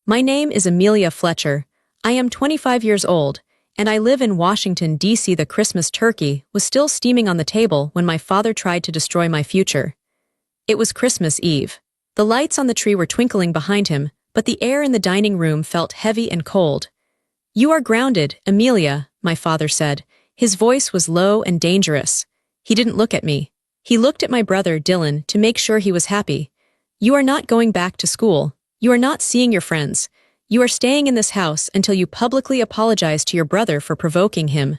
My name is Amelia Fletcher. I am 25 years old, and I live in Washington, D.C. The Christmas turkey was still steaming on the table when my father tried to destroy my future. It was Christmas Eve. The lights on the tree were twinkling behind him, but the air in the dining room felt heavy and cold. "You are grounded, Amelia," my father said. His voice was low and dangerous. He didn't look at me. He looked at my brother, Dylan, to make sure he was happy. "You are not going back to school. You are not seeing your friends. You are staying in this house until you publicly apologize to your brother for provoking him."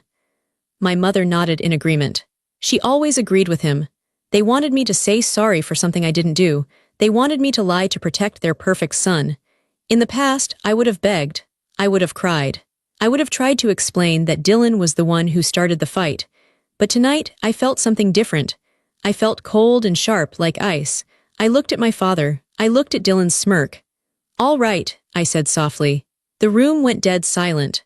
My mother nodded in agreement. She always agreed with him. They wanted me to say sorry for something I didn't do. They wanted me to lie to protect their perfect son. In the past, I would have begged. I would have cried. I would have tried to explain that Dylan was the one who started the fight. But tonight, I felt something different. I felt cold and sharp like ice. I looked at my father. I looked at Dylan's smirk. "All right," I said softly. The room went dead silent.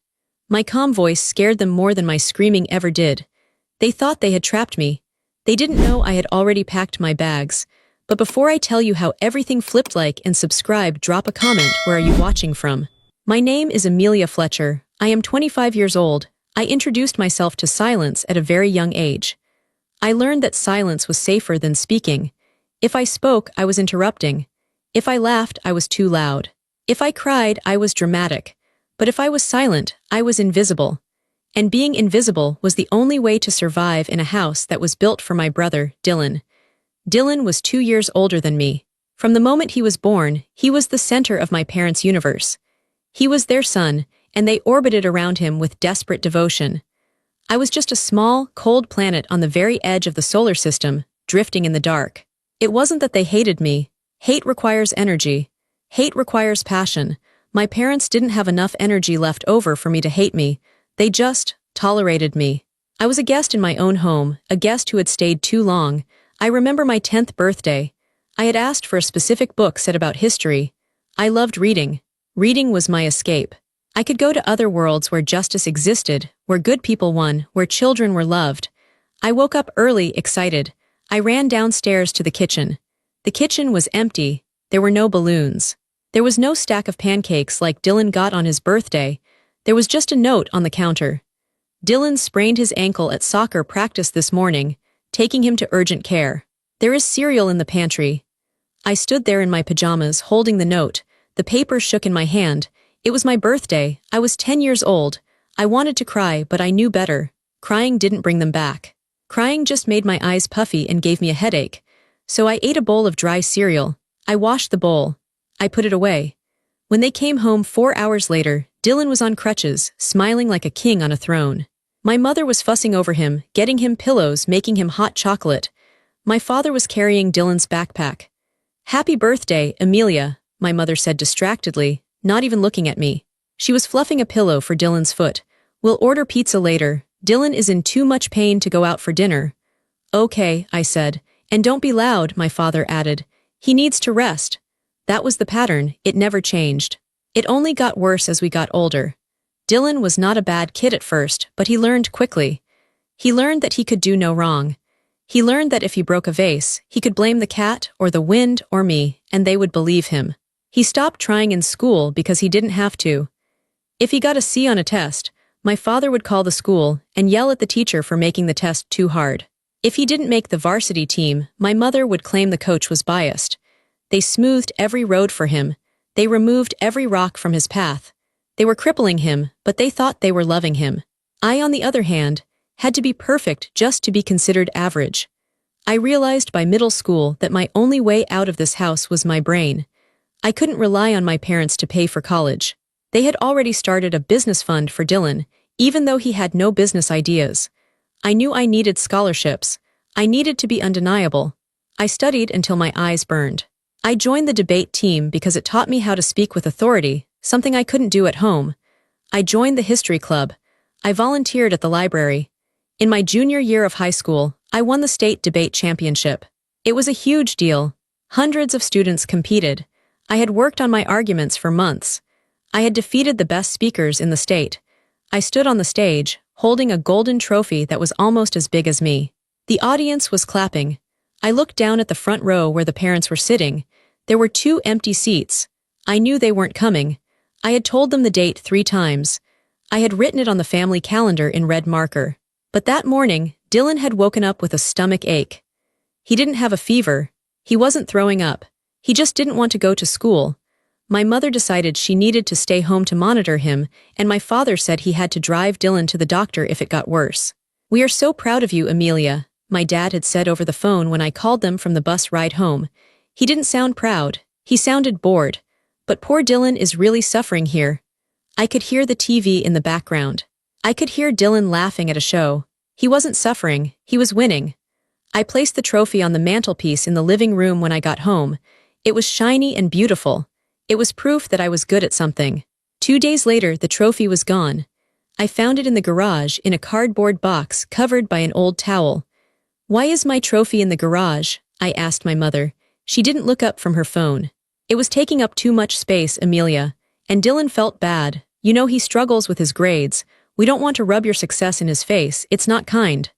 My calm voice scared them more than my screaming ever did. They thought they had trapped me. They didn't know I had already packed my bags. But before I tell you how everything flipped, like and subscribe, drop a comment. Where are you watching from? My name is Amelia Fletcher. I am 25 years old. I introduced myself to silence at a very young age. I learned that silence was safer than speaking. If I spoke, I was interrupting. If I laughed, I was too loud. If I cried, I was dramatic. But if I was silent, I was invisible. And being invisible was the only way to survive in a house that was built for my brother, Dylan. Dylan was 2 years older than me. From the moment he was born, he was the center of my parents' universe. He was their son, and they orbited around him with desperate devotion. I was just a small, cold planet on the very edge of the solar system, drifting in the dark. It wasn't that they hated me. Hate requires energy. Hate requires passion. My parents didn't have enough energy left over for me to hate me. They just tolerated me. I was a guest in my own home, a guest who had stayed too long. I remember my 10th birthday. I had asked for a specific book set about history. I loved reading. Reading was my escape. I could go to other worlds where justice existed, where good people won, where children were loved. I woke up early, excited. I ran downstairs to the kitchen. The kitchen was empty. There were no balloons. There was no stack of pancakes like Dylan got on his birthday. There was just a note on the counter. "Dylan sprained his ankle at soccer practice this morning, taking him to urgent care. There is cereal in the pantry." I stood there in my pajamas, holding the note. The paper shook in my hand. It was my birthday. I was 10 years old. I wanted to cry, but I knew better. Crying didn't bring them back. Crying just made my eyes puffy and gave me a headache. So I ate a bowl of dry cereal. I washed the bowl. I put it away. When they came home 4 hours later, Dylan was on crutches, smiling like a king on a throne. My mother was fussing over him, getting him pillows, making him hot chocolate. My father was carrying Dylan's backpack. "Happy birthday, Amelia," my mother said distractedly, not even looking at me. She was fluffing a pillow for Dylan's foot. "We'll order pizza later. Dylan is in too much pain to go out for dinner." "Okay," I said. "And don't be loud," my father added. "He needs to rest." That was the pattern. It never changed. It only got worse as we got older. Dylan was not a bad kid at first, but he learned quickly. He learned that he could do no wrong. He learned that if he broke a vase, he could blame the cat or the wind or me, and they would believe him. He stopped trying in school because he didn't have to. If he got a C on a test, my father would call the school and yell at the teacher for making the test too hard. If he didn't make the varsity team, my mother would claim the coach was biased. They smoothed every road for him. They removed every rock from his path. They were crippling him, but they thought they were loving him. I, on the other hand, had to be perfect just to be considered average. I realized by middle school that my only way out of this house was my brain. I couldn't rely on my parents to pay for college. They had already started a business fund for Dylan, even though he had no business ideas. I knew I needed scholarships. I needed to be undeniable. I studied until my eyes burned. I joined the debate team because it taught me how to speak with authority, something I couldn't do at home. I joined the history club. I volunteered at the library. In my junior year of high school, I won the state debate championship. It was a huge deal. Hundreds of students competed. I had worked on my arguments for months. I had defeated the best speakers in the state. I stood on the stage, holding a golden trophy that was almost as big as me. The audience was clapping. I looked down at the front row where the parents were sitting. There were 2 empty seats. I knew they weren't coming. I had told them the date 3 times. I had written it on the family calendar in red marker. But that morning, Dylan had woken up with a stomach ache. He didn't have a fever. He wasn't throwing up. He just didn't want to go to school. My mother decided she needed to stay home to monitor him, and my father said he had to drive Dylan to the doctor if it got worse. "We are so proud of you, Amelia," my dad had said over the phone when I called them from the bus ride home. He didn't sound proud. He sounded bored. But poor Dylan is really suffering here. I could hear the TV in the background. I could hear Dylan laughing at a show. He wasn't suffering, he was winning. I placed the trophy on the mantelpiece in the living room when I got home. It was shiny and beautiful. It was proof that I was good at something. 2 days later, the trophy was gone. I found it in the garage in a cardboard box covered by an old towel. "Why is my trophy in the garage?" I asked my mother. She didn't look up from her phone. "It was taking up too much space, Amelia." And Dylan felt bad. "You know he struggles with his grades. We don't want to rub your success in his face. It's not kind."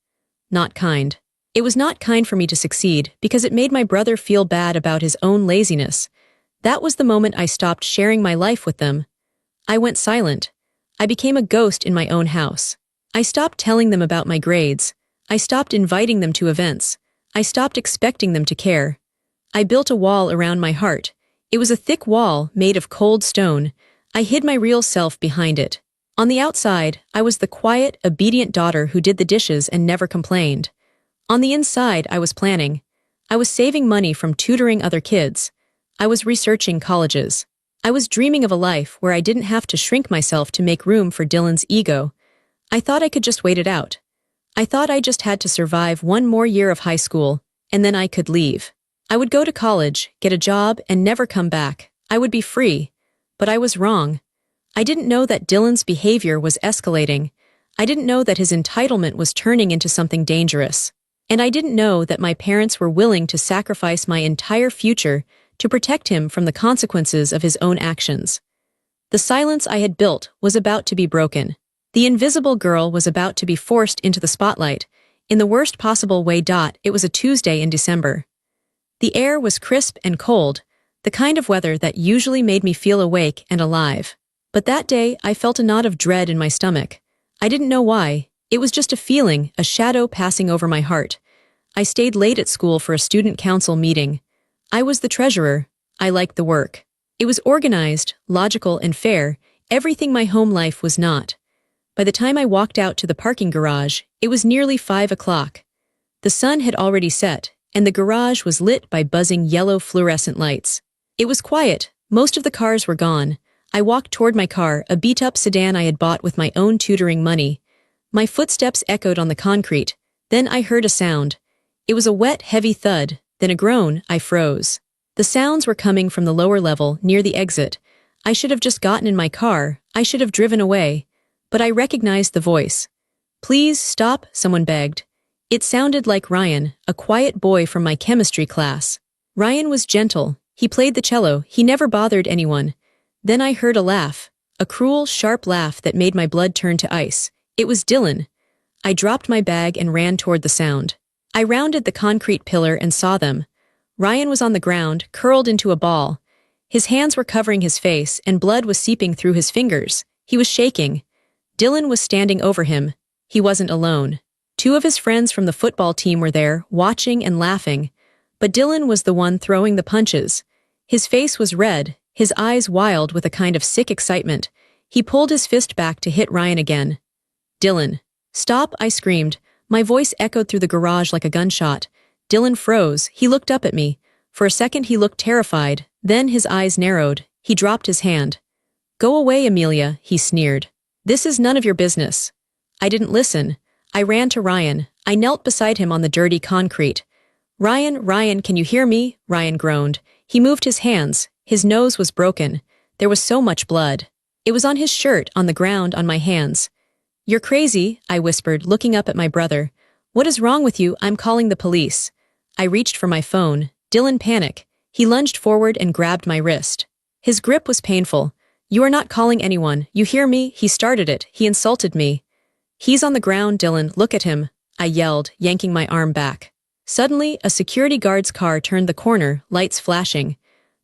Not kind. It was not kind for me to succeed because it made my brother feel bad about his own laziness. That was the moment I stopped sharing my life with them. I went silent. I became a ghost in my own house. I stopped telling them about my grades. I stopped inviting them to events. I stopped expecting them to care. I built a wall around my heart. It was a thick wall made of cold stone. I hid my real self behind it. On the outside, I was the quiet, obedient daughter who did the dishes and never complained. On the inside, I was planning. I was saving money from tutoring other kids. I was researching colleges. I was dreaming of a life where I didn't have to shrink myself to make room for Dylan's ego. I thought I could just wait it out. I thought I just had to survive 1 more year of high school, and then I could leave. I would go to college, get a job, and never come back. I would be free. But I was wrong. I didn't know that Dylan's behavior was escalating. I didn't know that his entitlement was turning into something dangerous. And I didn't know that my parents were willing to sacrifice my entire future to protect him from the consequences of his own actions. The silence I had built was about to be broken. The invisible girl was about to be forced into the spotlight. In the worst possible way. It was a Tuesday in December. The air was crisp and cold, the kind of weather that usually made me feel awake and alive. But that day, I felt a knot of dread in my stomach. I didn't know why. It was just a feeling, a shadow passing over my heart. I stayed late at school for a student council meeting. I was the treasurer. I liked the work. It was organized, logical, and fair, everything my home life was not. By the time I walked out to the parking garage, it was nearly 5 o'clock. The sun had already set, and the garage was lit by buzzing yellow fluorescent lights. It was quiet. Most of the cars were gone. I walked toward my car, a beat-up sedan I had bought with my own tutoring money. My footsteps echoed on the concrete. Then I heard a sound. It was a wet, heavy thud, then a groan. I froze. The sounds were coming from the lower level, near the exit. I should have just gotten in my car. I should have driven away. But I recognized the voice. "Please stop," someone begged. It sounded like Ryan, a quiet boy from my chemistry class. Ryan was gentle. He played the cello. He never bothered anyone. Then I heard a laugh. A cruel, sharp laugh that made my blood turn to ice. It was Dylan. I dropped my bag and ran toward the sound. I rounded the concrete pillar and saw them. Ryan was on the ground, curled into a ball. His hands were covering his face, and blood was seeping through his fingers. He was shaking. Dylan was standing over him. He wasn't alone. 2 of his friends from the football team were there, watching and laughing. But Dylan was the one throwing the punches. His face was red, his eyes wild with a kind of sick excitement. He pulled his fist back to hit Ryan again. "Dylan. Stop," I screamed. My voice echoed through the garage like a gunshot. Dylan froze. He looked up at me. For a second he looked terrified. Then his eyes narrowed. He dropped his hand. "Go away, Amelia," he sneered. "This is none of your business." I didn't listen. I ran to Ryan. I knelt beside him on the dirty concrete. Ryan, can you hear me?" Ryan groaned. He moved his hands. His nose was broken. There was so much blood. It was on his shirt, on the ground, on my hands. "You're crazy," I whispered, looking up at my brother. "What is wrong with you? I'm calling the police." I reached for my phone. Dylan panicked. He lunged forward and grabbed my wrist. His grip was painful. "You are not calling anyone. You hear me? He started it. He insulted me." "He's on the ground, Dylan. Look at him," I yelled, yanking my arm back. Suddenly, a security guard's car turned the corner, lights flashing.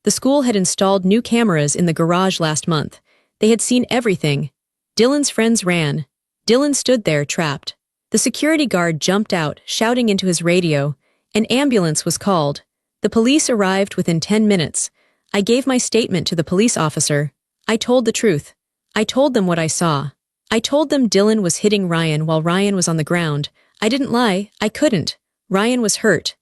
The school had installed new cameras in the garage last month. They had seen everything. Dylan's friends ran. Dylan stood there, trapped. The security guard jumped out, shouting into his radio. An ambulance was called. The police arrived within 10 minutes. I gave my statement to the police officer. I told the truth. I told them what I saw. I told them Dylan was hitting Ryan while Ryan was on the ground. I didn't lie, I couldn't. Ryan was hurt.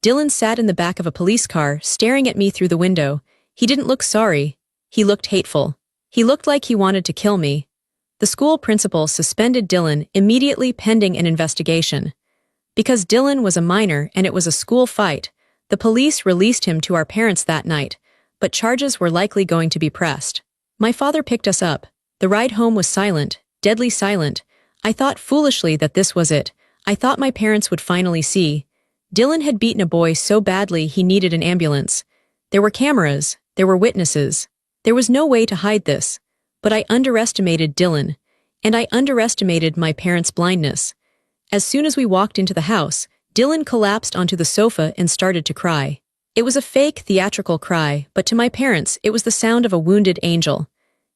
Dylan sat in the back of a police car, staring at me through the window. He didn't look sorry. He looked hateful. He looked like he wanted to kill me. The school principal suspended Dylan immediately pending an investigation. Because Dylan was a minor and it was a school fight, the police released him to our parents that night, but charges were likely going to be pressed. My father picked us up. The ride home was silent, deadly silent. I thought foolishly that this was it. I thought my parents would finally see. Dylan had beaten a boy so badly he needed an ambulance. There were cameras, there were witnesses. There was no way to hide this. But I underestimated Dylan, and I underestimated my parents' blindness. As soon as we walked into the house, Dylan collapsed onto the sofa and started to cry. It was a fake, theatrical cry, but to my parents, it was the sound of a wounded angel.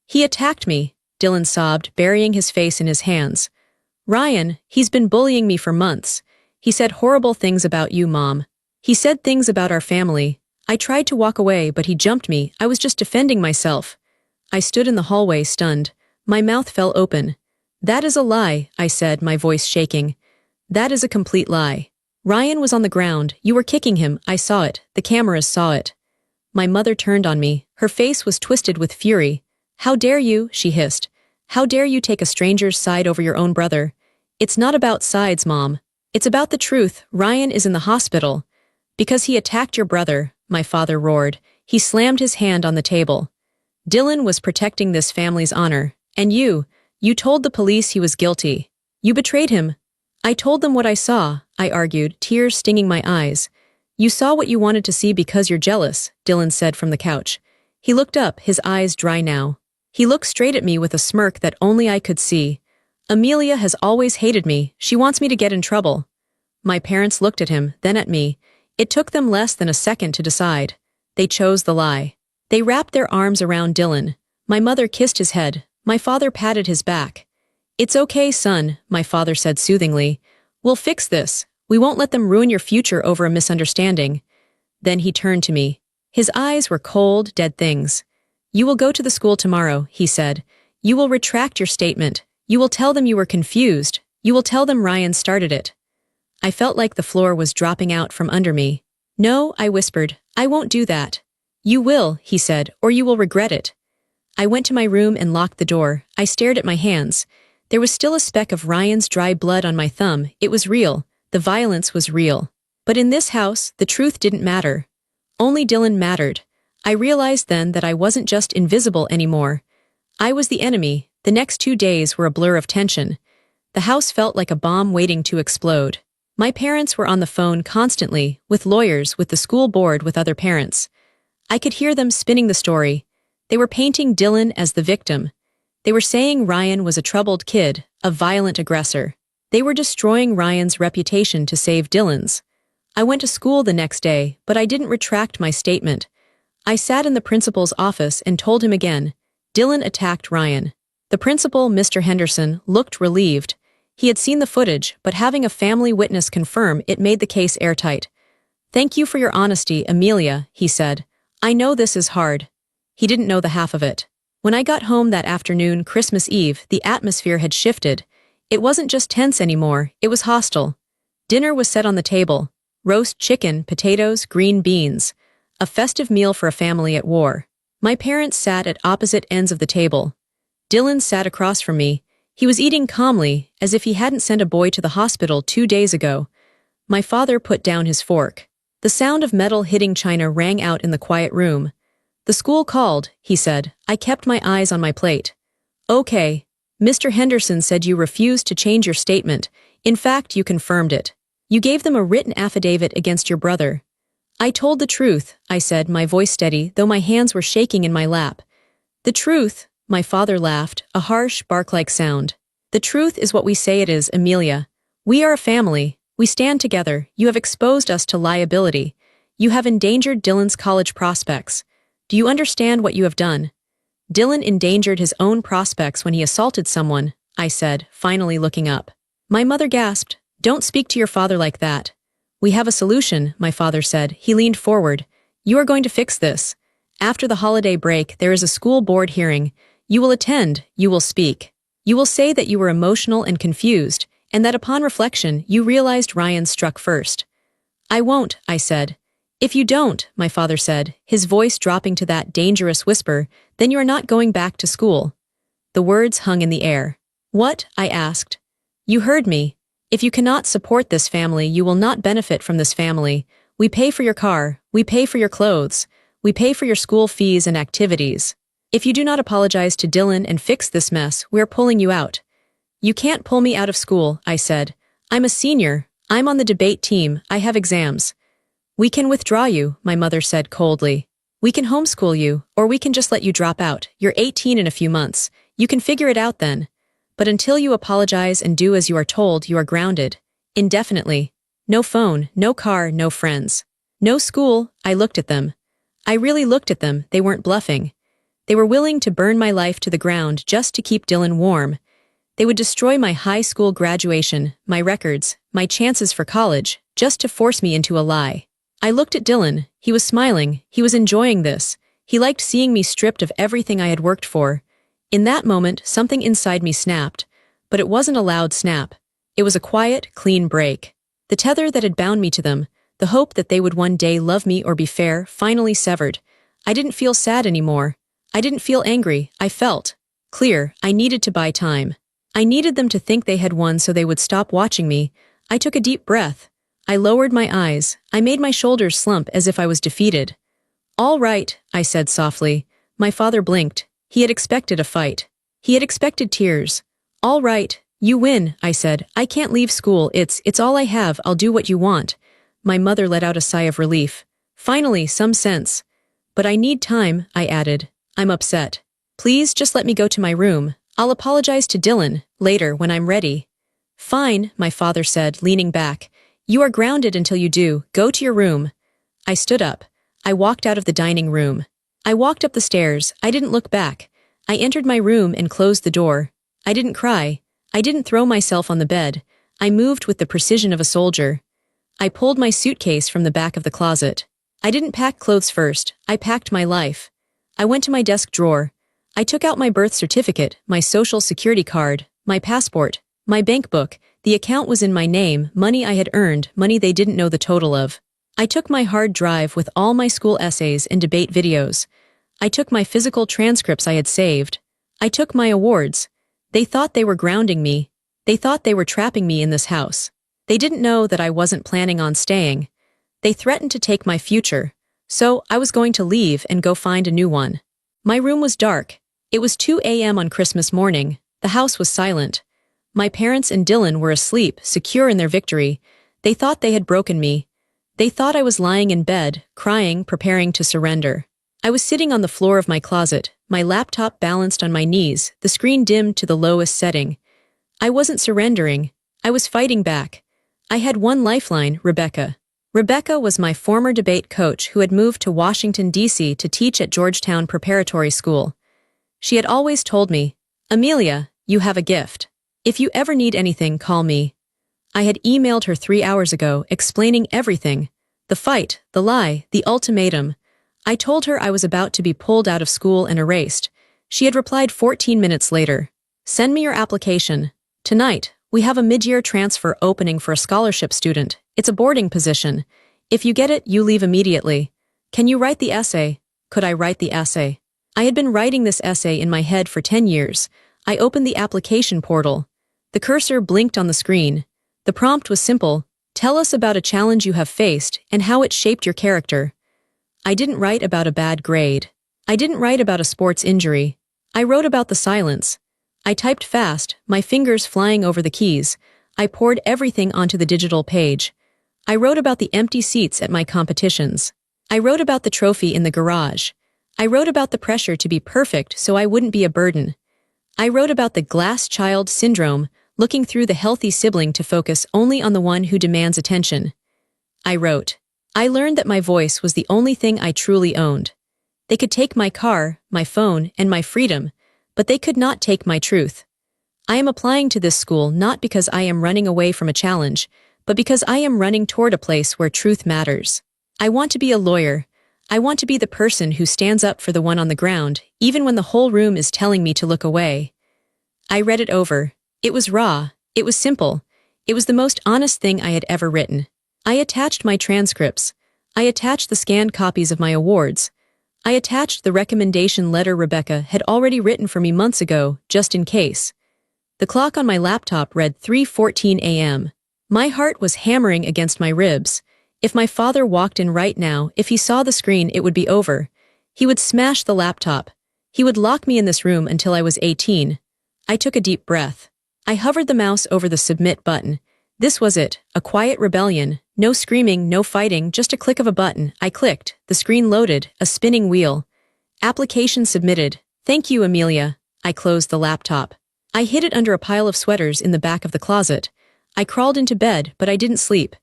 He attacked me, Dylan sobbed, burying his face in his hands. Ryan, he's been bullying me for months. He said horrible things about you, Mom. He said things about our family. I tried to walk away, but he jumped me. I was just defending myself. I stood in the hallway, stunned. My mouth fell open. That is a lie, I said, my voice shaking. That is a complete lie. Ryan was on the ground. You were kicking him. I saw it. The cameras saw it. My mother turned on me. Her face was twisted with fury. How dare you, she hissed. How dare you take a stranger's side over your own brother? It's not about sides, Mom. It's about the truth. Ryan is in the hospital. Because he attacked your brother, my father roared. He slammed his hand on the table. Dylan was protecting this family's honor. And you told the police he was guilty. You betrayed him. I told them what I saw, I argued, tears stinging my eyes. You saw what you wanted to see because you're jealous, Dylan said from the couch. He looked up, his eyes dry now. He looked straight at me with a smirk that only I could see. Amelia has always hated me. She wants me to get in trouble. My parents looked at him, then at me. It took them less than a second to decide. They chose the lie. They wrapped their arms around Dylan. My mother kissed his head. My father patted his back. It's okay, son, my father said soothingly. We'll fix this. We won't let them ruin your future over a misunderstanding. Then he turned to me. His eyes were cold, dead things. You will go to the school tomorrow, he said. You will retract your statement. You will tell them you were confused. You will tell them Ryan started it. I felt like the floor was dropping out from under me. No, I whispered. I won't do that. You will, he said, or you will regret it. I went to my room and locked the door. I stared at my hands. There was still a speck of Ryan's dry blood on my thumb. It was real. The violence was real. But in this house, the truth didn't matter. Only Dylan mattered. I realized then that I wasn't just invisible anymore. I was the enemy. The next 2 days were a blur of tension. The house felt like a bomb waiting to explode. My parents were on the phone constantly, with lawyers, with the school board, with other parents. I could hear them spinning the story. They were painting Dylan as the victim. They were saying Ryan was a troubled kid, a violent aggressor. They were destroying Ryan's reputation to save Dylan's. I went to school the next day, but I didn't retract my statement. I sat in the principal's office and told him again, Dylan attacked Ryan. The principal, Mr. Henderson, looked relieved. He had seen the footage, but having a family witness confirm it made the case airtight. Thank you for your honesty, Amelia, he said. I know this is hard. He didn't know the half of it. When I got home that afternoon, Christmas Eve, the atmosphere had shifted. It wasn't just tense anymore, it was hostile. Dinner was set on the table. Roast chicken, potatoes, green beans. A festive meal for a family at war. My parents sat at opposite ends of the table. Dylan sat across from me. He was eating calmly, as if he hadn't sent a boy to the hospital 2 days ago. My father put down his fork. The sound of metal hitting china rang out in the quiet room. The school called, he said. I kept my eyes on my plate. Okay. Mr. Henderson said you refused to change your statement. In fact, you confirmed it. You gave them a written affidavit against your brother. I told the truth, I said, my voice steady, though my hands were shaking in my lap. The truth, my father laughed, a harsh, bark-like sound. The truth is what we say it is, Amelia. We are a family. We stand together. You have exposed us to liability. You have endangered Dylan's college prospects. Do you understand what you have done? Dylan endangered his own prospects when he assaulted someone, I said, finally looking up. My mother gasped, "Don't speak to your father like that." "We have a solution," my father said. He leaned forward. "You are going to fix this. After the holiday break, there is a school board hearing. You will attend, you will speak. You will say that you were emotional and confused, and that upon reflection, you realized Ryan struck first." "I won't," I said. "If you don't," my father said, his voice dropping to that dangerous whisper, "then you are not going back to school." The words hung in the air. "What?" I asked. "You heard me. If you cannot support this family, you will not benefit from this family. We pay for your car, we pay for your clothes, we pay for your school fees and activities. If you do not apologize to Dylan and fix this mess, we are pulling you out." "You can't pull me out of school," I said. "I'm a senior, I'm on the debate team, I have exams." "We can withdraw you," my mother said coldly. "We can homeschool you, or we can just let you drop out. You're 18 in a few months. You can figure it out then. But until you apologize and do as you are told, you are grounded. Indefinitely. No phone, no car, no friends. No school." I looked at them. I really looked at them, they weren't bluffing. They were willing to burn my life to the ground just to keep Dylan warm. They would destroy my high school graduation, my records, my chances for college, just to force me into a lie. I looked at Dylan. He was smiling. He was enjoying this. He liked seeing me stripped of everything I had worked for. In that moment, something inside me snapped. But it wasn't a loud snap. It was a quiet, clean break. The tether that had bound me to them, the hope that they would one day love me or be fair, finally severed. I didn't feel sad anymore. I didn't feel angry. I felt clear. I needed to buy time. I needed them to think they had won so they would stop watching me. I took a deep breath. I lowered my eyes. I made my shoulders slump as if I was defeated. "All right," I said softly. My father blinked. He had expected a fight. He had expected tears. "All right, you win," I said. "I can't leave school. It's all I have. I'll do what you want." My mother let out a sigh of relief. Finally, some sense. "But I need time," I added. "I'm upset. Please just let me go to my room. I'll apologize to Dylan later when I'm ready." "Fine," my father said, leaning back. "You are grounded until you do. Go to your room." I stood up. I walked out of the dining room. I walked up the stairs. I didn't look back. I entered my room and closed the door. I didn't cry. I didn't throw myself on the bed. I moved with the precision of a soldier. I pulled my suitcase from the back of the closet. I didn't pack clothes first. I packed my life. I went to my desk drawer. I took out my birth certificate, my social security card, my passport, my bank book. The account was in my name, money I had earned, money they didn't know the total of. I took my hard drive with all my school essays and debate videos. I took my physical transcripts I had saved. I took my awards. They thought they were grounding me. They thought they were trapping me in this house. They didn't know that I wasn't planning on staying. They threatened to take my future. So I was going to leave and go find a new one. My room was dark. It was 2 a.m. on Christmas morning. The house was silent. My parents and Dylan were asleep, secure in their victory. They thought they had broken me. They thought I was lying in bed, crying, preparing to surrender. I was sitting on the floor of my closet, my laptop balanced on my knees, the screen dimmed to the lowest setting. I wasn't surrendering. I was fighting back. I had one lifeline, Rebecca. Rebecca was my former debate coach who had moved to Washington, D.C. to teach at Georgetown Preparatory School. She had always told me, "Amelia, you have a gift. If you ever need anything, call me." I had emailed her 3 hours ago, explaining everything. The fight, the lie, the ultimatum. I told her I was about to be pulled out of school and erased. She had replied 14 minutes later. "Send me your application. Tonight, we have a mid-year transfer opening for a scholarship student. It's a boarding position. If you get it, you leave immediately. Can you write the essay?" Could I write the essay? I had been writing this essay in my head for 10 years. I opened the application portal. The cursor blinked on the screen. The prompt was simple. Tell us about a challenge you have faced and how it shaped your character. I didn't write about a bad grade. I didn't write about a sports injury. I wrote about the silence. I typed fast, my fingers flying over the keys. I poured everything onto the digital page. I wrote about the empty seats at my competitions. I wrote about the trophy in the garage. I wrote about the pressure to be perfect so I wouldn't be a burden. I wrote about the glass child syndrome, looking through the healthy sibling to focus only on the one who demands attention. I wrote, I learned that my voice was the only thing I truly owned. They could take my car, my phone, and my freedom, but they could not take my truth. I am applying to this school not because I am running away from a challenge, but because I am running toward a place where truth matters. I want to be a lawyer. I want to be the person who stands up for the one on the ground, even when the whole room is telling me to look away. I read it over. It was raw. It was simple. It was the most honest thing I had ever written. I attached my transcripts. I attached the scanned copies of my awards. I attached the recommendation letter Rebecca had already written for me months ago, just in case. The clock on my laptop read 3:14 a.m. My heart was hammering against my ribs. If my father walked in right now, if he saw the screen, it would be over. He would smash the laptop. He would lock me in this room until I was 18. I took a deep breath. I hovered the mouse over the submit button. This was it, a quiet rebellion. No screaming, no fighting, just a click of a button. I clicked. The screen loaded, a spinning wheel. Application submitted. Thank you, Amelia. I closed the laptop. I hid it under a pile of sweaters in the back of the closet. I crawled into bed, but I didn't sleep.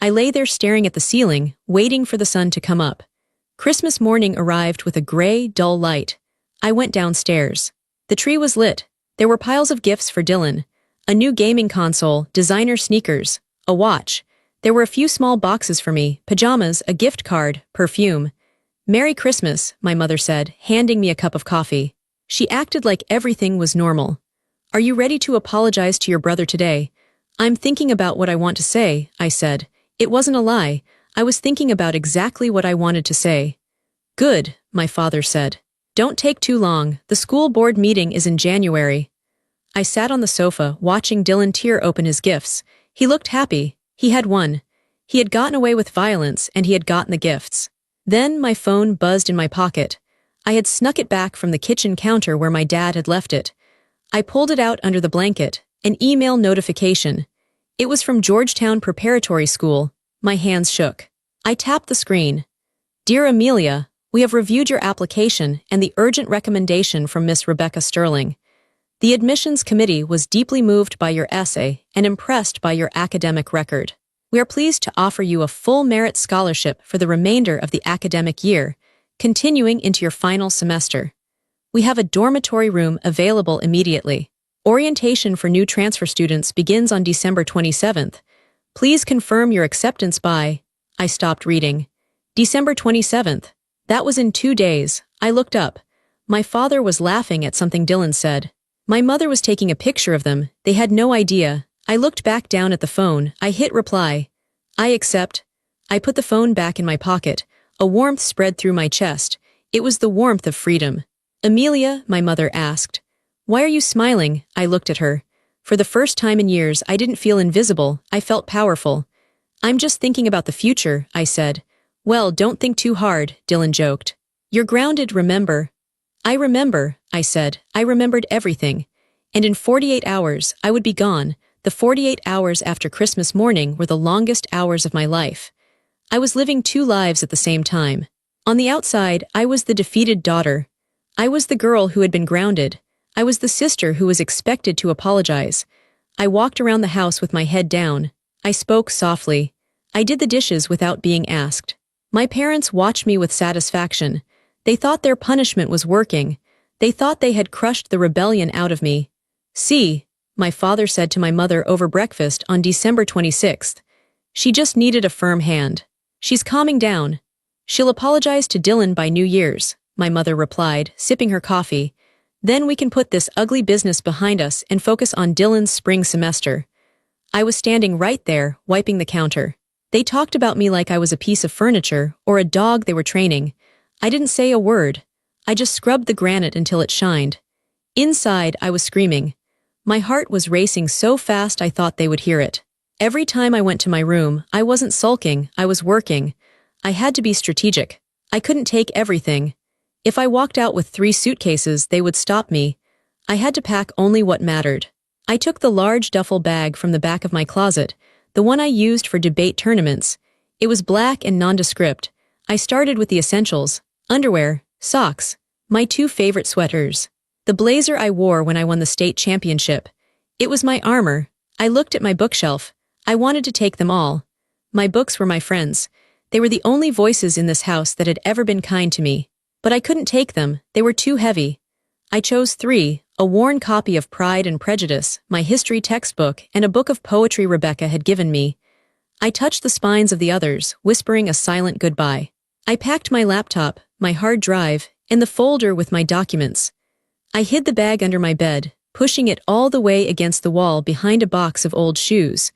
I lay there staring at the ceiling, waiting for the sun to come up. Christmas morning arrived with a gray, dull light. I went downstairs. The tree was lit. There were piles of gifts for Dylan. A new gaming console, designer sneakers, a watch. There were a few small boxes for me, pajamas, a gift card, perfume. Merry Christmas, my mother said, handing me a cup of coffee. She acted like everything was normal. Are you ready to apologize to your brother today? I'm thinking about what I want to say, I said. It wasn't a lie. I was thinking about exactly what I wanted to say. Good, my father said. Don't take too long. The school board meeting is in January. I sat on the sofa, watching Dylan tear open his gifts. He looked happy. He had won. He had gotten away with violence, and he had gotten the gifts. Then my phone buzzed in my pocket. I had snuck it back from the kitchen counter where my dad had left it. I pulled it out under the blanket. An email notification. It was from Georgetown Preparatory School. My hands shook. I tapped the screen. Dear Amelia, we have reviewed your application and the urgent recommendation from Miss Rebecca Sterling. The admissions committee was deeply moved by your essay and impressed by your academic record. We are pleased to offer you a full merit scholarship for the remainder of the academic year, continuing into your final semester. We have a dormitory room available immediately. Orientation for new transfer students begins on December 27th. Please confirm your acceptance by... I stopped reading. December 27th. That was in 2 days. I looked up. My father was laughing at something Dylan said. My mother was taking a picture of them. They had no idea. I looked back down at the phone. I hit reply. I accept. I put the phone back in my pocket. A warmth spread through my chest. It was the warmth of freedom. Amelia, my mother asked. Why are you smiling? I looked at her. For the first time in years, I didn't feel invisible. I felt powerful. I'm just thinking about the future, I said. Well, don't think too hard, Dylan joked. You're grounded, remember? I remember, I said. I remembered everything. And in 48 hours, I would be gone. The 48 hours after Christmas morning were the longest hours of my life. I was living 2 lives at the same time. On the outside, I was the defeated daughter. I was the girl who had been grounded. I was the sister who was expected to apologize. I walked around the house with my head down. I spoke softly. I did the dishes without being asked. My parents watched me with satisfaction. They thought their punishment was working. They thought they had crushed the rebellion out of me. See, my father said to my mother over breakfast on December 26th. She just needed a firm hand. She's calming down. She'll apologize to Dylan by New Year's, my mother replied, sipping her coffee. Then we can put this ugly business behind us and focus on Dylan's spring semester. I was standing right there, wiping the counter. They talked about me like I was a piece of furniture or a dog they were training. I didn't say a word. I just scrubbed the granite until it shined. Inside, I was screaming. My heart was racing so fast I thought they would hear it. Every time I went to my room, I wasn't sulking, I was working. I had to be strategic. I couldn't take everything. If I walked out with 3 suitcases, they would stop me. I had to pack only what mattered. I took the large duffel bag from the back of my closet, the one I used for debate tournaments. It was black and nondescript. I started with the essentials: underwear, socks, my 2 favorite sweaters, the blazer I wore when I won the state championship. It was my armor. I looked at my bookshelf. I wanted to take them all. My books were my friends. They were the only voices in this house that had ever been kind to me. But I couldn't take them, they were too heavy. I chose 3, a worn copy of Pride and Prejudice, my history textbook, and a book of poetry Rebecca had given me. I touched the spines of the others, whispering a silent goodbye. I packed my laptop, my hard drive, and the folder with my documents. I hid the bag under my bed, pushing it all the way against the wall behind a box of old shoes.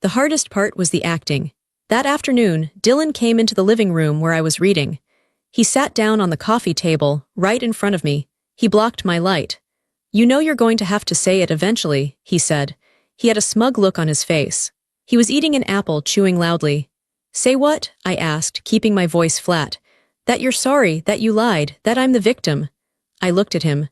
The hardest part was the acting. That afternoon, Dylan came into the living room where I was reading. He sat down on the coffee table, right in front of me. He blocked my light. "You know you're going to have to say it eventually," he said. He had a smug look on his face. He was eating an apple, chewing loudly. "Say what?" I asked, keeping my voice flat. "That you're sorry, that you lied, that I'm the victim." I looked at him.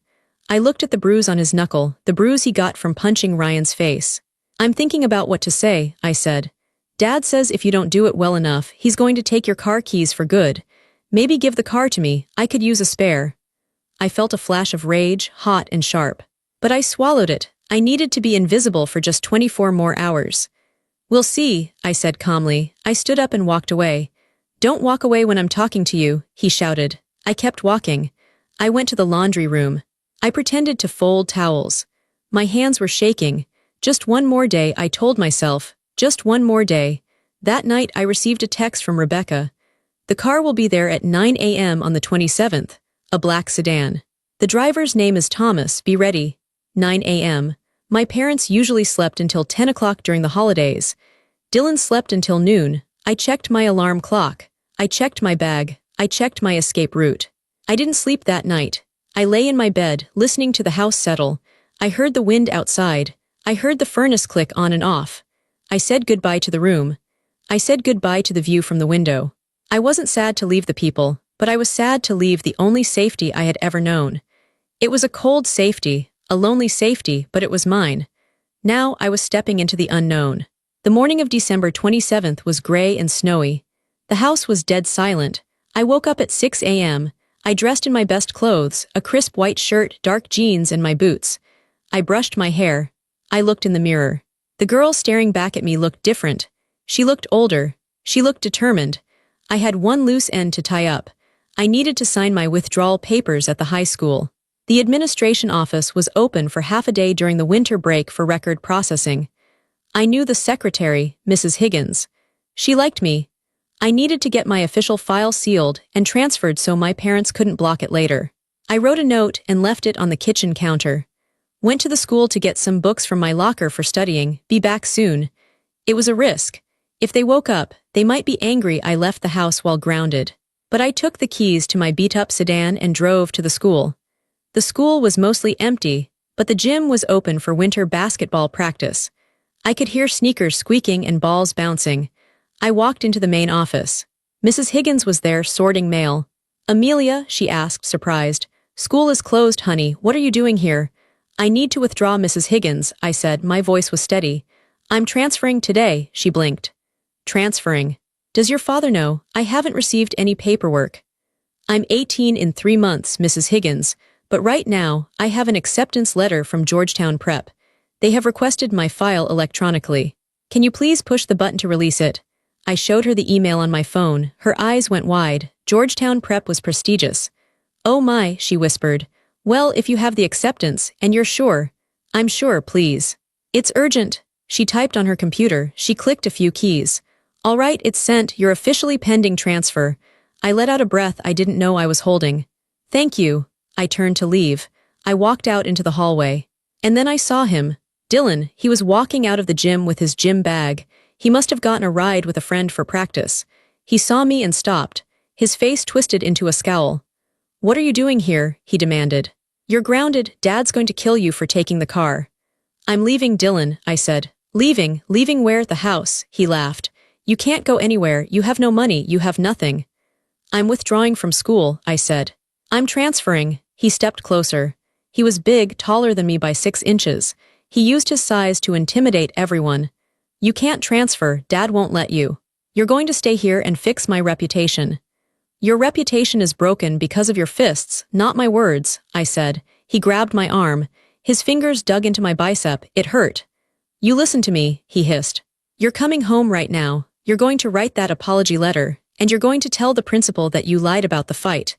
I looked at the bruise on his knuckle, the bruise he got from punching Ryan's face. "I'm thinking about what to say," I said. "Dad says if you don't do it well enough, he's going to take your car keys for good. Maybe give the car to me, I could use a spare." I felt a flash of rage, hot and sharp. But I swallowed it. I needed to be invisible for just 24 more hours. "We'll see," I said calmly. I stood up and walked away. "Don't walk away when I'm talking to you," he shouted. I kept walking. I went to the laundry room. I pretended to fold towels. My hands were shaking. Just one more day, I told myself. Just one more day. That night I received a text from Rebecca. "The car will be there at 9 a.m. on the 27th. A black sedan. The driver's name is Thomas, be ready." 9 a.m. My parents usually slept until 10 o'clock during the holidays. Dylan slept until noon. I checked my alarm clock. I checked my bag. I checked my escape route. I didn't sleep that night. I lay in my bed, listening to the house settle. I heard the wind outside. I heard the furnace click on and off. I said goodbye to the room. I said goodbye to the view from the window. I wasn't sad to leave the people, but I was sad to leave the only safety I had ever known. It was a cold safety, a lonely safety, but it was mine. Now I was stepping into the unknown. The morning of December 27th was gray and snowy. The house was dead silent. I woke up at 6 a.m. I dressed in my best clothes, a crisp white shirt, dark jeans, and my boots. I brushed my hair. I looked in the mirror. The girl staring back at me looked different. She looked older. She looked determined. I had one loose end to tie up. I needed to sign my withdrawal papers at the high school. The administration office was open for half a day during the winter break for record processing. I knew the secretary, Mrs. Higgins. She liked me. I needed to get my official file sealed and transferred so my parents couldn't block it later. I wrote a note and left it on the kitchen counter. Went to the school to get some books from my locker for studying, be back soon. It was a risk. If they woke up, they might be angry I left the house while grounded. But I took the keys to my beat-up sedan and drove to the school. The school was mostly empty, but the gym was open for winter basketball practice. I could hear sneakers squeaking and balls bouncing. I walked into the main office. Mrs. Higgins was there sorting mail. "Amelia," she asked, surprised. "School is closed, honey. What are you doing here?" "I need to withdraw, Mrs. Higgins," I said. My voice was steady. "I'm transferring today," she blinked. "Transferring? Does your father know? I haven't received any paperwork." "I'm 18 in 3 months, Mrs. Higgins, but right now, I have an acceptance letter from Georgetown Prep. They have requested my file electronically. Can you please push the button to release it?" I showed her the email on my phone. Her eyes went wide. Georgetown Prep was prestigious. "Oh my," she whispered. "Well, if you have the acceptance, and you're sure." "I'm sure, please." "It's urgent." She typed on her computer. She clicked a few keys. "All right, it's sent. You're officially pending transfer." I let out a breath I didn't know I was holding. "Thank you." I turned to leave. I walked out into the hallway. And then I saw him. Dylan. He was walking out of the gym with his gym bag. He must have gotten a ride with a friend for practice. He saw me and stopped. His face twisted into a scowl. "What are you doing here?" he demanded. "You're grounded. Dad's going to kill you for taking the car." "I'm leaving, Dylan," I said. "Leaving? Leaving where? The house?" He laughed. "You can't go anywhere. You have no money. You have nothing." "I'm withdrawing from school," I said. "I'm transferring." He stepped closer. He was big, taller than me by 6 inches. He used his size to intimidate everyone. "You can't transfer. Dad won't let you. You're going to stay here and fix my reputation." "Your reputation is broken because of your fists, not my words," I said. He grabbed my arm. His fingers dug into my bicep. It hurt. "You listen to me," he hissed. "You're coming home right now. You're going to write that apology letter, and you're going to tell the principal that you lied about the fight."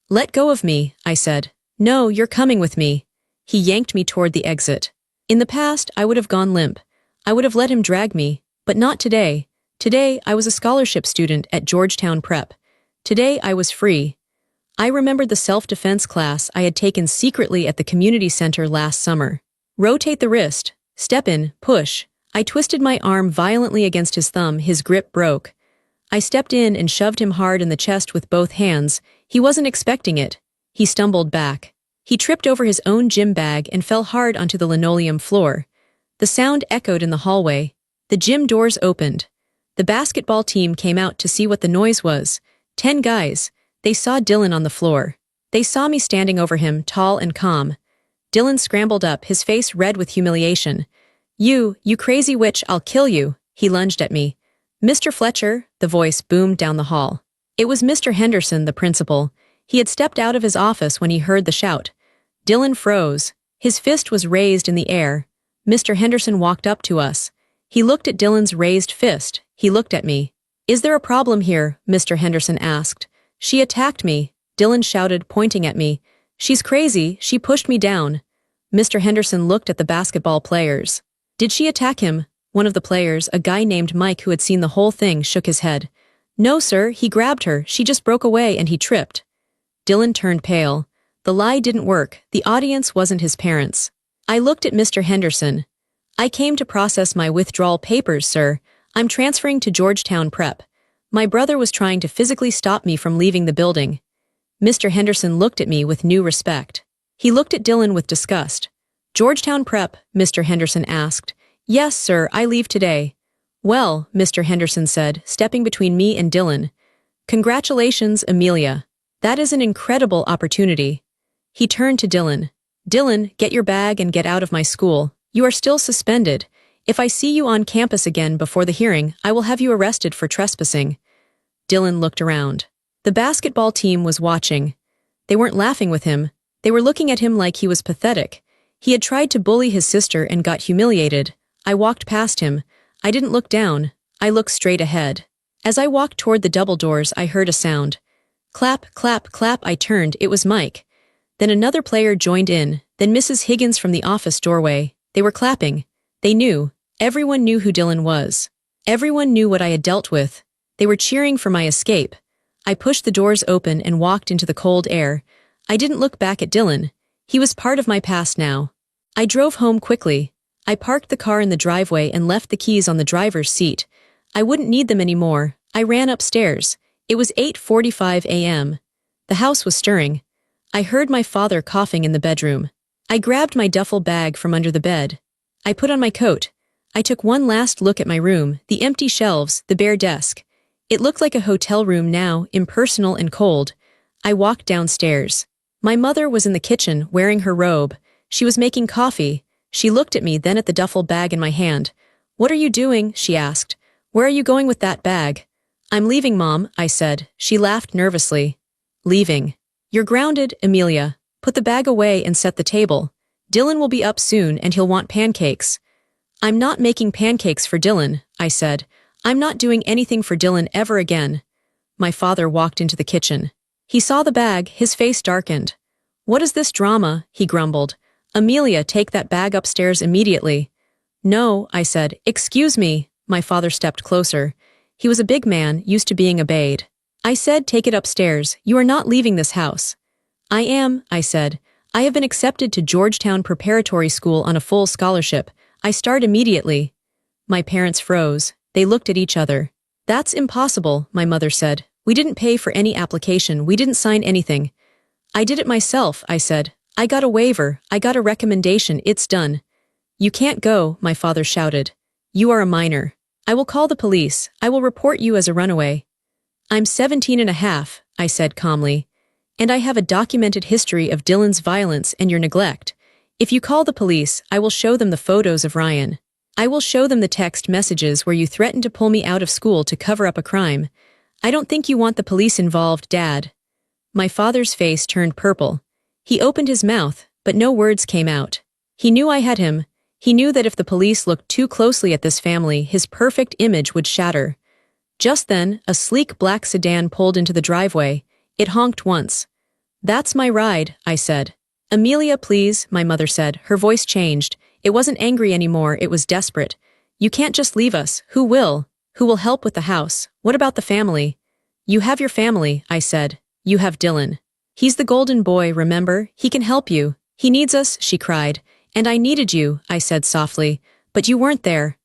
Let go of me, I said. No, you're coming with me. He yanked me toward the exit. In the past, I would have gone limp. I would have let him drag me, but not today. Today, I was a scholarship student at Georgetown Prep. Today, I was free. I remembered the self-defense class I had taken secretly at the community center last summer. Rotate the wrist. Step in, push. I twisted my arm violently against his thumb, his grip broke. I stepped in and shoved him hard in the chest with both hands. He wasn't expecting it. He stumbled back. He tripped over his own gym bag and fell hard onto the linoleum floor. The sound echoed in the hallway. The gym doors opened. The basketball team came out to see what the noise was. 10 guys. They saw Dylan on the floor. They saw me standing over him, tall and calm. Dylan scrambled up, his face red with humiliation. You crazy witch, I'll kill you. He lunged at me. Mr. Fletcher, the voice boomed down the hall. It was Mr. Henderson, the principal. He had stepped out of his office when he heard the shout. Dylan froze. His fist was raised in the air. Mr. Henderson walked up to us. He looked at Dylan's raised fist. He looked at me. Is there a problem here? Mr. Henderson asked. She attacked me, Dylan shouted, pointing at me. She's crazy, she pushed me down. Mr. Henderson looked at the basketball players. Did she attack him? One of the players, a guy named Mike who had seen the whole thing, shook his head. No, sir, he grabbed her, she just broke away and he tripped. Dylan turned pale. The lie didn't work, the audience wasn't his parents. I looked at Mr. Henderson. I came to process my withdrawal papers, sir. I'm transferring to Georgetown Prep. My brother was trying to physically stop me from leaving the building. Mr. Henderson looked at me with new respect. He looked at Dylan with disgust. Georgetown Prep, Mr. Henderson asked. Yes, sir, I leave today. Well, Mr. Henderson said, stepping between me and Dylan. Congratulations, Amelia. That is an incredible opportunity. He turned to Dylan. Dylan, get your bag and get out of my school. You are still suspended. If I see you on campus again before the hearing, I will have you arrested for trespassing. Dylan looked around. The basketball team was watching. They weren't laughing with him. They were looking at him like he was pathetic. He had tried to bully his sister and got humiliated. I walked past him. I didn't look down. I looked straight ahead. As I walked toward the double doors, I heard a sound. Clap, clap, clap. I turned. It was Mike. Then another player joined in, then Mrs. Higgins from the office doorway. They were clapping. They knew. Everyone knew who Dylan was. Everyone knew what I had dealt with. They were cheering for my escape. I pushed the doors open and walked into the cold air. I didn't look back at Dylan. He was part of my past now. I drove home quickly. I parked the car in the driveway and left the keys on the driver's seat. I wouldn't need them anymore. I ran upstairs. It was 8:45 a.m. The house was stirring. I heard my father coughing in the bedroom. I grabbed my duffel bag from under the bed. I put on my coat. I took one last look at my room, the empty shelves, the bare desk. It looked like a hotel room now, impersonal and cold. I walked downstairs. My mother was in the kitchen, wearing her robe. She was making coffee. She looked at me, then at the duffel bag in my hand. What are you doing? She asked. Where are you going with that bag? I'm leaving, Mom, I said. She laughed nervously. Leaving. You're grounded, Amelia. Put the bag away and set the table. Dylan will be up soon and he'll want pancakes. I'm not making pancakes for Dylan, I said. I'm not doing anything for Dylan ever again. My father walked into the kitchen. He saw the bag, his face darkened. What is this drama? He grumbled. Amelia, take that bag upstairs immediately. No, I said. Excuse me. My father stepped closer. He was a big man, used to being obeyed. I said, take it upstairs. You are not leaving this house. I am, I said. I have been accepted to Georgetown Preparatory School on a full scholarship. I start immediately. My parents froze. They looked at each other. That's impossible, my mother said. We didn't pay for any application. We didn't sign anything. I did it myself, I said. I got a waiver. I got a recommendation. It's done. You can't go, my father shouted. You are a minor. I will call the police. I will report you as a runaway. I'm 17 and a half, I said calmly. And I have a documented history of Dylan's violence and your neglect. If you call the police, I will show them the photos of Ryan. I will show them the text messages where you threatened to pull me out of school to cover up a crime. I don't think you want the police involved, Dad. My father's face turned purple. He opened his mouth, but no words came out. He knew I had him. He knew that if the police looked too closely at this family, his perfect image would shatter. Just then, a sleek black sedan pulled into the driveway. It honked once. That's my ride, I said. Amelia, please, my mother said. Her voice changed. It wasn't angry anymore, it was desperate. You can't just leave us. Who will? Who will help with the house? What about the family? You have your family, I said. You have Dylan. He's the golden boy, remember? He can help you. He needs us, she cried. And I needed you, I said softly. But you weren't there.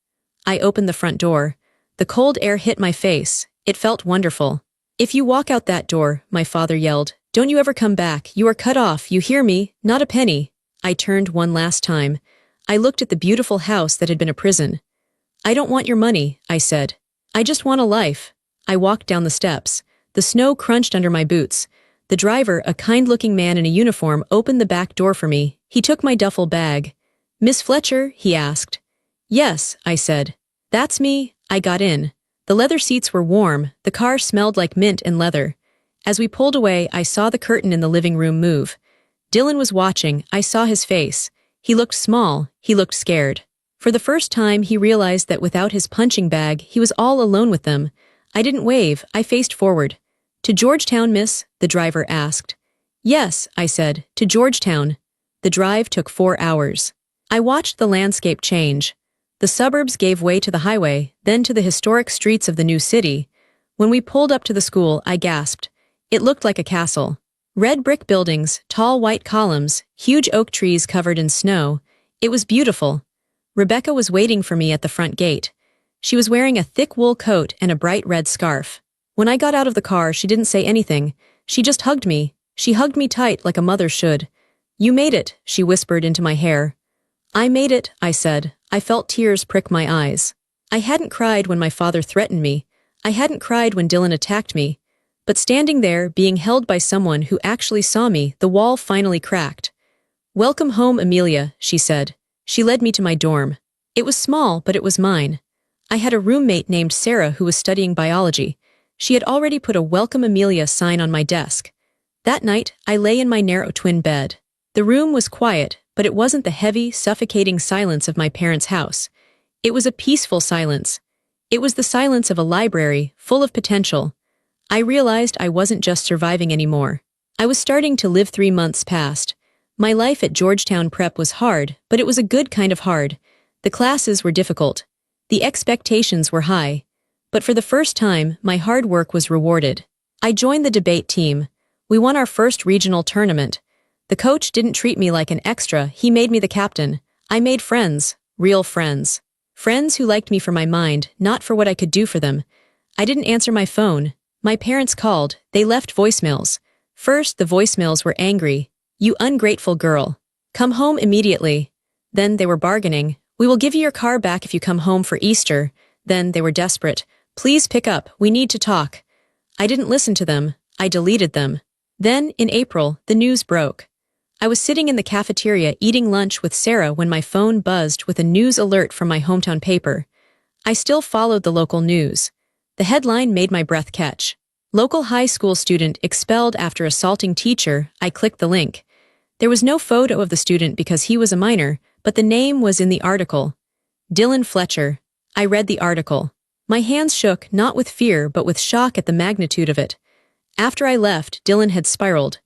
I opened the front door. The cold air hit my face. It felt wonderful. If you walk out that door, my father yelled, don't you ever come back. You are cut off, you hear me? Not a penny. I turned one last time. I looked at the beautiful house that had been a prison. I don't want your money, I said. I just want a life. I walked down the steps. The snow crunched under my boots. The driver, a kind-looking man in a uniform, opened the back door for me. He took my duffel bag. Miss Fletcher? He asked. Yes, I said. That's me. I got in. The leather seats were warm. The car smelled like mint and leather. As we pulled away, I saw the curtain in the living room move. Dylan was watching. I saw his face. He looked small. He looked scared. For the first time, he realized that without his punching bag, he was all alone with them. I didn't wave. I faced forward. To Georgetown, miss? The driver asked. Yes, I said. To Georgetown. The drive took 4 hours. I watched the landscape change. The suburbs gave way to the highway, then to the historic streets of the new city. When we pulled up to the school, I gasped. It looked like a castle. Red brick buildings, tall white columns, huge oak trees covered in snow. It was beautiful. Rebecca was waiting for me at the front gate. She was wearing a thick wool coat and a bright red scarf. When I got out of the car, she didn't say anything. She just hugged me. She hugged me tight like a mother should. You made it, she whispered into my hair. I made it, I said. I felt tears prick my eyes. I hadn't cried when my father threatened me. I hadn't cried when Dylan attacked me. But standing there, being held by someone who actually saw me, the wall finally cracked. Welcome home, Amelia, she said. She led me to my dorm. It was small, but it was mine. I had a roommate named Sarah who was studying biology. She had already put a Welcome Amelia sign on my desk. That night, I lay in my narrow twin bed. The room was quiet, but it wasn't the heavy, suffocating silence of my parents' house. It was a peaceful silence. It was the silence of a library, full of potential. I realized I wasn't just surviving anymore. I was starting to live. 3 months past. My life at Georgetown Prep was hard, but it was a good kind of hard. The classes were difficult. The expectations were high. But for the first time, my hard work was rewarded. I joined the debate team. We won our first regional tournament. The coach didn't treat me like an extra, he made me the captain. I made friends, real friends. Friends who liked me for my mind, not for what I could do for them. I didn't answer my phone. My parents called, they left voicemails. First, the voicemails were angry. You ungrateful girl. Come home immediately. Then they were bargaining. We will give you your car back if you come home for Easter. Then they were desperate. Please pick up, we need to talk. I didn't listen to them. I deleted them. Then, in April, the news broke. I was sitting in the cafeteria eating lunch with Sarah when my phone buzzed with a news alert from my hometown paper. I still followed the local news. The headline made my breath catch. Local high school student expelled after assaulting teacher. I clicked the link. There was no photo of the student because he was a minor, but the name was in the article. Dylan Fletcher. I read the article. My hands shook, not with fear but with shock at the magnitude of it. After I left, Dylan had spiraled.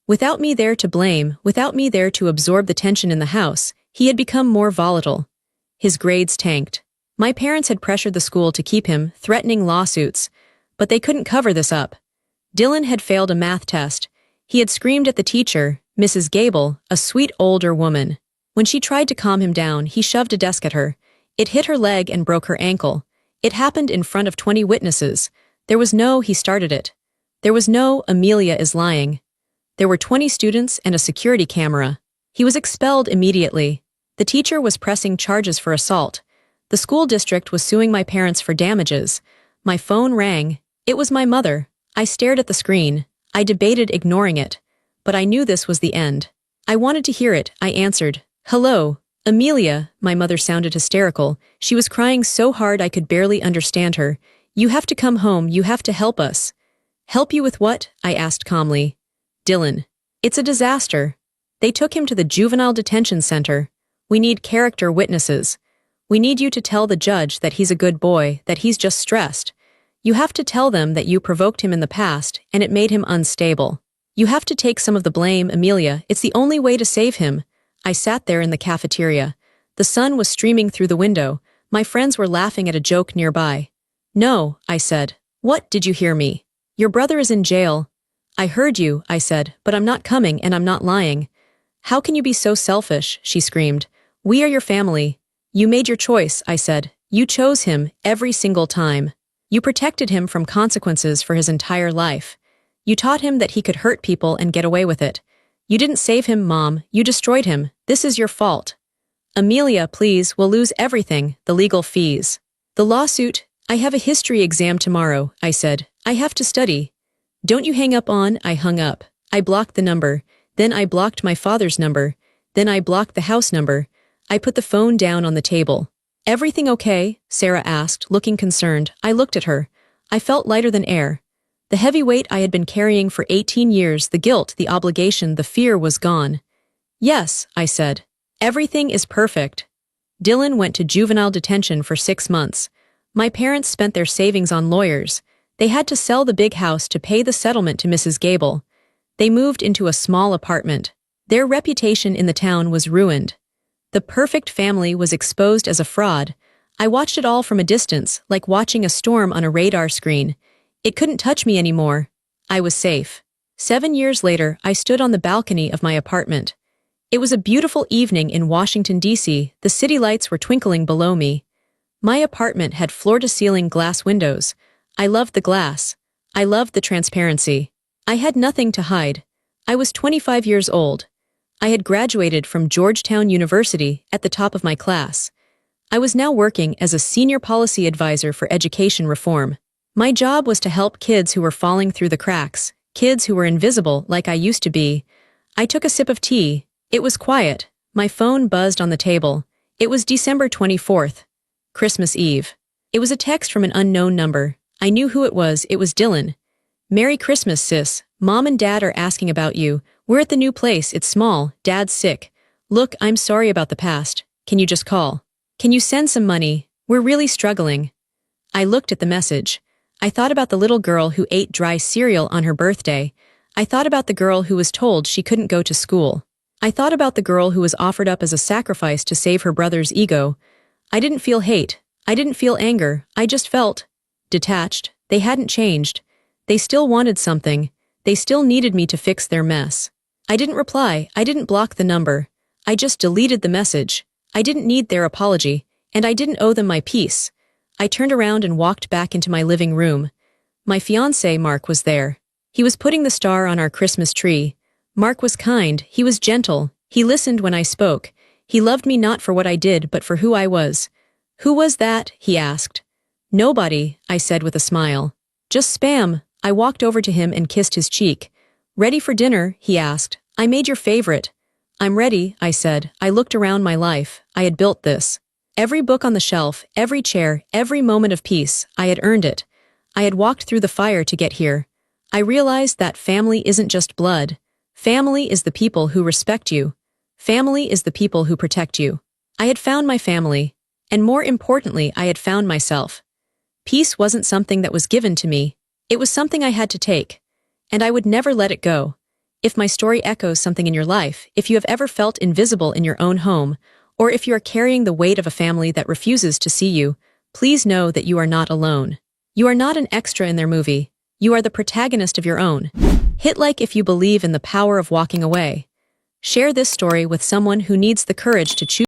Without me there to blame, without me there to absorb the tension in the house, he had become more volatile. His grades tanked. My parents had pressured the school to keep him, threatening lawsuits. But they couldn't cover this up. Dylan had failed a math test. He had screamed at the teacher, Mrs. Gable, a sweet older woman. When she tried to calm him down, he shoved a desk at her. It hit her leg and broke her ankle. It happened in front of 20 witnesses. There was no he started it. There was no Amelia is lying. There were 20 students and a security camera. He was expelled immediately. The teacher was pressing charges for assault. The school district was suing my parents for damages. My phone rang. It was my mother. I stared at the screen. I debated ignoring it. But I knew this was the end. I wanted to hear it. I answered. Hello, Amelia. My mother sounded hysterical. She was crying so hard I could barely understand her. You have to come home. You have to help us. Help you with what? I asked calmly. Dylan. It's a disaster. They took him to the juvenile detention center. We need character witnesses. We need you to tell the judge that he's a good boy, that he's just stressed. You have to tell them that you provoked him in the past and it made him unstable. You have to take some of the blame, Amelia. It's the only way to save him. I sat there in the cafeteria. The sun was streaming through the window. My friends were laughing at a joke nearby. No, I said. What, did you hear me? Your brother is in jail. I heard you, I said, but I'm not coming and I'm not lying. How can you be so selfish, she screamed. We are your family. You made your choice, I said. You chose him every single time. You protected him from consequences for his entire life. You taught him that he could hurt people and get away with it. You didn't save him, Mom. You destroyed him. This is your fault. Amelia, please, we'll lose everything, the legal fees. The lawsuit. I have a history exam tomorrow, I said. I have to study. Don't you hang up on, I hung up. I blocked the number. Then I blocked my father's number. Then I blocked the house number. I put the phone down on the table. Everything okay? Sarah asked, looking concerned. I looked at her. I felt lighter than air. The heavy weight I had been carrying for 18 years, the guilt, the obligation, the fear was gone. Yes, I said. Everything is perfect. Dylan went to juvenile detention for 6 months. My parents spent their savings on lawyers. They had to sell the big house to pay the settlement to Mrs. Gable. They moved into a small apartment. Their reputation in the town was ruined. The perfect family was exposed as a fraud. I watched it all from a distance, like watching a storm on a radar screen. It couldn't touch me anymore. I was safe. 7 years later, I stood on the balcony of my apartment. It was a beautiful evening in Washington, D.C. The city lights were twinkling below me. My apartment had floor-to-ceiling glass windows. I loved the glass. I loved the transparency. I had nothing to hide. I was 25 years old. I had graduated from Georgetown University at the top of my class. I was now working as a senior policy advisor for education reform. My job was to help kids who were falling through the cracks, kids who were invisible like I used to be. I took a sip of tea. It was quiet. My phone buzzed on the table. It was December 24th, Christmas Eve. It was a text from an unknown number. I knew who it was. It was Dylan. Merry Christmas, sis. Mom and Dad are asking about you. We're at the new place. It's small. Dad's sick. Look, I'm sorry about the past. Can you just call? Can you send some money? We're really struggling. I looked at the message. I thought about the little girl who ate dry cereal on her birthday. I thought about the girl who was told she couldn't go to school. I thought about the girl who was offered up as a sacrifice to save her brother's ego. I didn't feel hate. I didn't feel anger. I just felt detached. They hadn't changed. They still wanted something. They still needed me to fix their mess. I didn't reply. I didn't block the number. I just deleted the message. I didn't need their apology, and I didn't owe them my peace. I turned around and walked back into my living room. My fiancé, Mark, was there. He was putting the star on our Christmas tree. Mark was kind. He was gentle. He listened when I spoke. He loved me not for what I did, but for who I was. Who was that? He asked. Nobody, I said with a smile. Just Spam. I walked over to him and kissed his cheek. Ready for dinner? He asked. I made your favorite. I'm ready, I said. I looked around my life. I had built this. Every book on the shelf, every chair, every moment of peace, I had earned it. I had walked through the fire to get here. I realized that family isn't just blood. Family is the people who respect you. Family is the people who protect you. I had found my family. And more importantly, I had found myself. Peace wasn't something that was given to me. It was something I had to take. And I would never let it go. If my story echoes something in your life, if you have ever felt invisible in your own home, or if you are carrying the weight of a family that refuses to see you, please know that you are not alone. You are not an extra in their movie. You are the protagonist of your own. Hit like if you believe in the power of walking away. Share this story with someone who needs the courage to choose